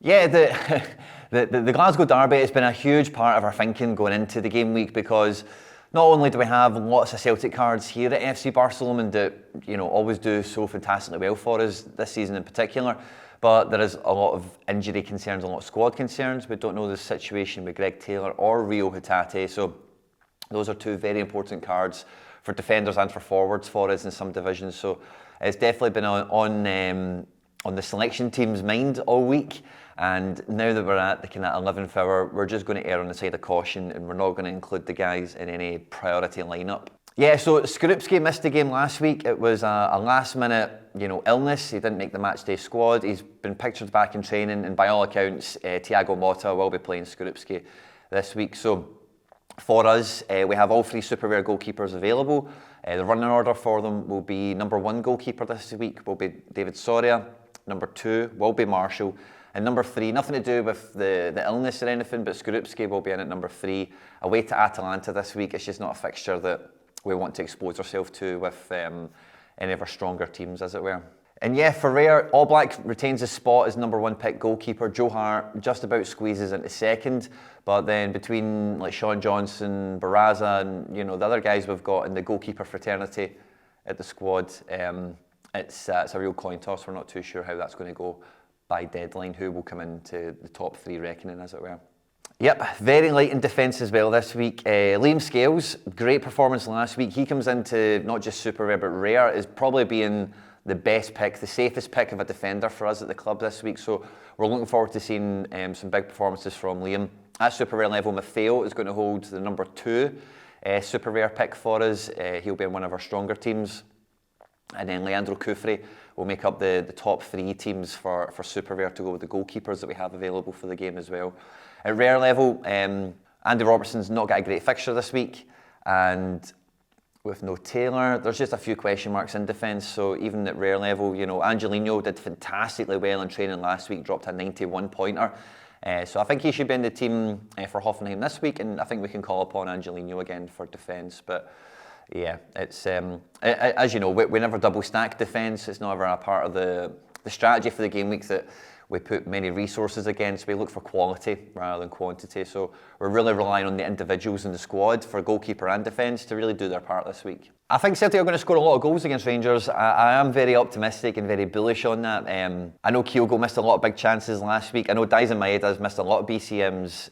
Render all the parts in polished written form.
Yeah, the Glasgow Derby has been a huge part of our thinking going into the game week, because not only do we have lots of Celtic cards here at FC BarcaLomond that always do so fantastically well for us this season in particular, but there is a lot of injury concerns, a lot of squad concerns. We don't know the situation with Greg Taylor or Rio Hatate, so those are two very important cards for defenders and for forwards for us in some divisions. So it's definitely been on the selection team's mind all week. And now that we're at the kind of 11th hour, we're just going to err on the side of caution, and we're not going to include the guys in any priority lineup. Yeah, so Skorupski missed the game last week. It was a last-minute, illness. He didn't make the matchday squad. He's been pictured back in training, and by all accounts, Thiago Motta will be playing Skorupski this week. So for us, we have all three Super Rare goalkeepers available. The running order for them will be number 1 goalkeeper this week will be David Sorare. Number 2 will be Marshall. And number 3, nothing to do with the illness or anything, but Skorupski will be in at number 3. Away to Atalanta this week. It's just not a fixture that we want to expose ourselves to with any of our stronger teams, as it were. And yeah, for Rare, All Black retains his spot as number 1 pick goalkeeper. Joe Hart just about squeezes into second, but then between like Sean Johnson, Barraza, and the other guys we've got in the goalkeeper fraternity at the squad, it's a real coin toss. We're not too sure how that's going to go by deadline, who will come into the top 3 reckoning, as it were. Yep, very light in defence as well this week. Liam Scales, great performance last week. He comes into not just Super Rare, but Rare is probably being the best pick, the safest pick of a defender for us at the club this week. So we're looking forward to seeing some big performances from Liam. At Super Rare level, Maffeo is going to hold the number 2 Super Rare pick for us. He'll be in one of our stronger teams. And then Leandro Kufri will make up the top 3 teams for Super Rare to go with the goalkeepers that we have available for the game as well. At Rare level, Andy Robertson's not got a great fixture this week, and with no Taylor, there's just a few question marks in defence. So even at Rare level, Angelino did fantastically well in training last week, dropped a 91 pointer. So I think he should be in the team for Hoffenheim this week, and I think we can call upon Angelino again for defence. But yeah, it's as you know, we never double stack defence. It's not ever a part of the strategy for the game week that we put many resources against. We look for quality rather than quantity. So we're really relying on the individuals in the squad for goalkeeper and defence to really do their part this week. I think Celtic are going to score a lot of goals against Rangers. I am very optimistic and very bullish on that. I know Kyogo missed a lot of big chances last week. I know Daizen Maeda has missed a lot of BCM's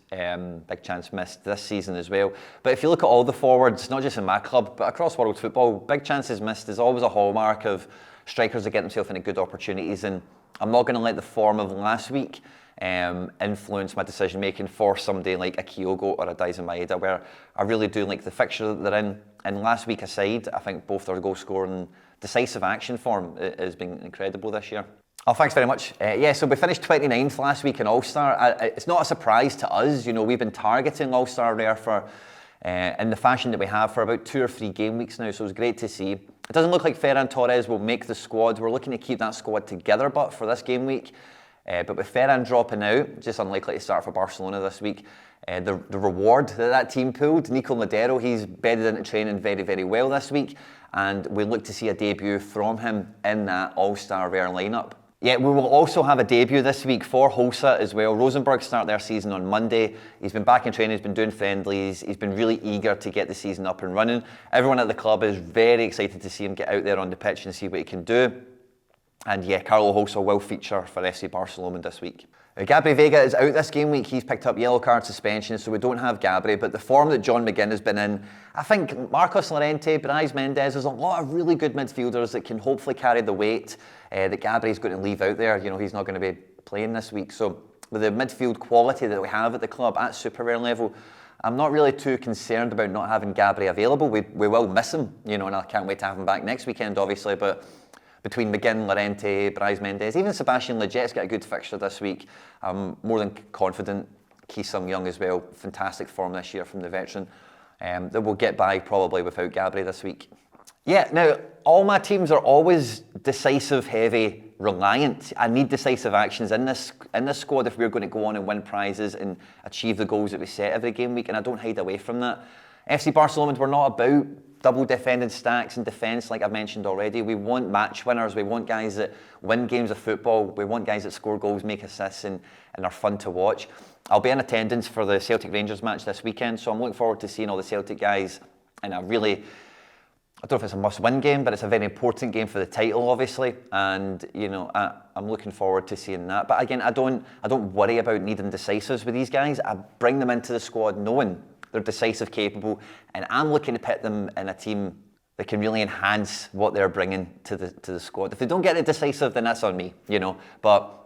big chance missed this season as well. But if you look at all the forwards, not just in my club, but across world football, big chances missed is always a hallmark of strikers that get themselves into good opportunities. And I'm not going to let the form of last week influence my decision making for somebody like a Kyogo or a Daizen Maeda, where I really do like the fixture that they're in. And last week aside, I think both their goal scoring decisive action form has been incredible this year. Oh, thanks very much. So we finished 29th last week in All-Star. It's not a surprise to us. We've been targeting All-Star Rare for in the fashion that we have for about 2 or 3 game weeks now, so it's great to see. It doesn't look like Ferran Torres will make the squad. We're looking to keep that squad together, but for this game week. But with Ferran dropping out, just unlikely to start for Barcelona this week, the reward that team pulled, Nico Madero, he's bedded into training very, very well this week, and we look to see a debut from him in that All-Star Rare lineup. Yeah, we will also have a debut this week for Hulsa as well. Rosenborg start their season on Monday. He's been back in training, he's been doing friendlies, he's been really eager to get the season up and running. Everyone at the club is very excited to see him get out there on the pitch and see what he can do. And yeah, Carlo Hulsa will feature for FC BarcaLomond this week. Gabri Vega is out this game week. He's picked up yellow card suspension, so we don't have Gabri. But the form that John McGinn has been in, I think Marcos Llorente, Brais Mendes, there's a lot of really good midfielders that can hopefully carry the weight that Gabri's going to leave out there. He's not going to be playing this week. So with the midfield quality that we have at the club at Super Rare level, I'm not really too concerned about not having Gabri available. We will miss him, and I can't wait to have him back next weekend, obviously. But between McGinn, Llorente, Brais Mendes, even Sebastian Leget's got a good fixture this week. I'm more than confident. Ki Sung Young as well, fantastic form this year from the veteran. That will get by probably without Gabri this week. Yeah, now all my teams are always decisive, heavy, reliant. I need decisive actions in this squad if we're going to go on and win prizes and achieve the goals that we set every game week, and I don't hide away from that. FC BarcaLomond, we're not about double defending stacks in defence, like I've mentioned already. We want match winners. We want guys that win games of football. We want guys that score goals, make assists, and are fun to watch. I'll be in attendance for the Celtic Rangers match this weekend, so I'm looking forward to seeing all the Celtic guys in a really, I don't know if it's a must-win game, but it's a very important game for the title, obviously. And I'm looking forward to seeing that. But again, I don't worry about needing decisives with these guys. I bring them into the squad knowing they're decisive capable, and I'm looking to put them in a team that can really enhance what they're bringing to the squad. If they don't get it decisive, then that's on me, But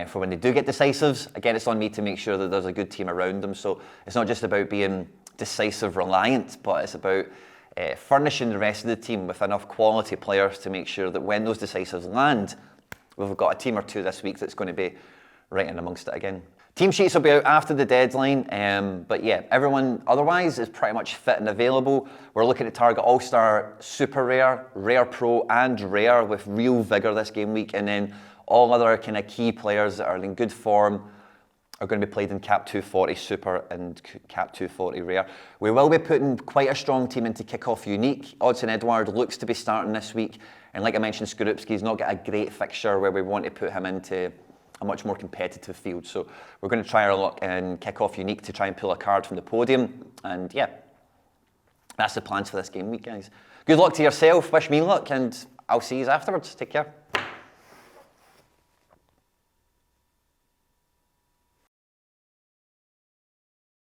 for when they do get decisives, again, it's on me to make sure that there's a good team around them. So it's not just about being decisive reliant, but it's about furnishing the rest of the team with enough quality players to make sure that when those decisives land, we've got a team or two this week that's going to be right in amongst it again. Team sheets will be out after the deadline, but yeah, everyone otherwise is pretty much fit and available. We're looking to target All-Star Super Rare, Rare Pro and Rare with real vigour this game week, and then all other kind of key players that are in good form are going to be played in Cap 240 Super and Cap 240 Rare. We will be putting quite a strong team into Kickoff Unique. Odsonne Edouard looks to be starting this week, and like I mentioned, Skorupski's not got a great fixture where we want to put him into a much more competitive field. So we're going to try our luck in Kickoff Unique to try and pull a card from the podium. And yeah, that's the plans for this game week, guys. Good luck to yourself, wish me luck, and I'll see you afterwards. Take care.